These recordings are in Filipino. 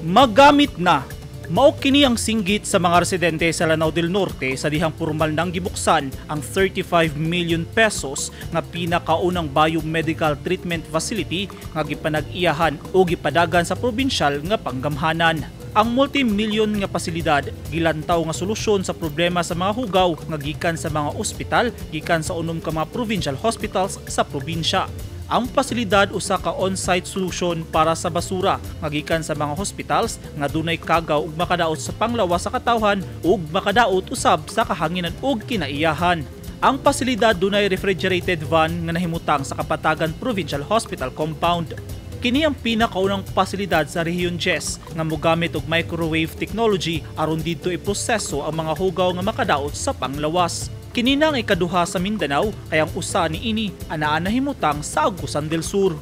Magamit na. Mao kini ang singgit sa mga residente sa Lanao del Norte sa dihang pormal nang gibuksan ang 35 million pesos nga pinakaunang biomedical treatment facility nga gipanag-iyahan o gipadagan sa probinsyal nga panggamhanan. Ang multi-million nga pasilidad gilantaw nga solusyon sa problema sa mga hugaw nga gikan sa mga ospital gikan sa unom ka mga provincial hospitals sa probinsya. Ang pasilidad usa ka on-site solution para sa basura nga gikan sa mga hospitals nga dunay kagaw ug makadaot sa panglawas sa katawhan ug makadaot usab sa kahanginan ug kinaiyahan. Ang pasilidad dunay refrigerated van nga nahimutang sa Kapatagan Provincial Hospital Compound. Kini ang pinakaunang pasilidad sa Rehiyon 10 nga mogamit og microwave technology aron didto iproseso ang mga hugaw nga makadaot sa panglawas. Kini na ang ikaduha sa Mindanao kay ang usa niini anaa nahimutang sa Agusan del Sur.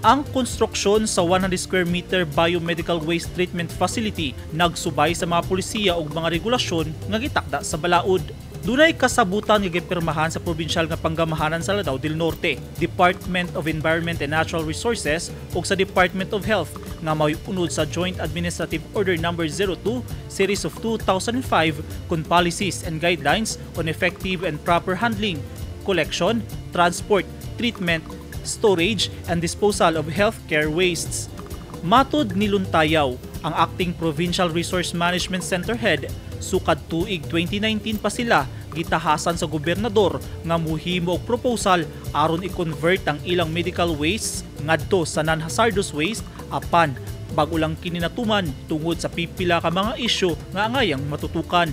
Ang konstruksyon sa 100 square meter biomedical waste treatment facility nagsubay sa mga pulisiya ug mga regulasyon nga gitakda sa balaod. Dunay kasabutan nga gipirmahan sa probinsyal nga panggamahanan sa Lanao del Norte, Department of Environment and Natural Resources ug sa Department of Health nga mao'y unod sa Joint Administrative Order No. 02 Series of 2005 kun policies and guidelines on effective and proper handling, collection, transport, treatment, storage and disposal of healthcare wastes. Matud ni Luntayaw, ang acting Provincial Resource Management Center Head, sukad tuig 2019 pa sila gitahasan sa gobernador nga muhimo og proposal aron i-convert ang ilang medical wastes ngadto sa non-hazardous waste apan bag-o lang kini natuman tungod sa pipila ka mga isyu nga angayang matutukan.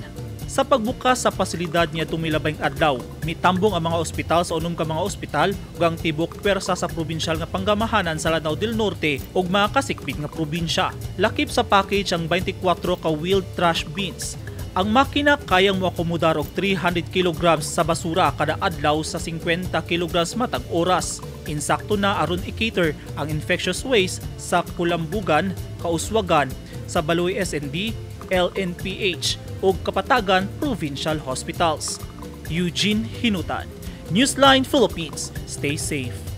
Sa pagbukas sa pasilidad niya tumilabing adlaw, mitambong ang mga ospital sa unom ka mga ospital ug ang tibok pwersa sa probinsyal nga panggamahanan sa Lanao del Norte ug mga kasikpit nga probinsya. Lakip sa package ang 24 ka wheeled trash bins. Ang makina kayang moakomodar og 300 kg sa basura kada adlaw sa 50 kg matag oras. Insakto na aron i-cater ang infectious waste sa Kulambugan, Kauswagan, sa Baloy SND, LNPH ug Kapatagan Provincial Hospitals. Eugene Hinutan, Newsline Philippines. Stay safe.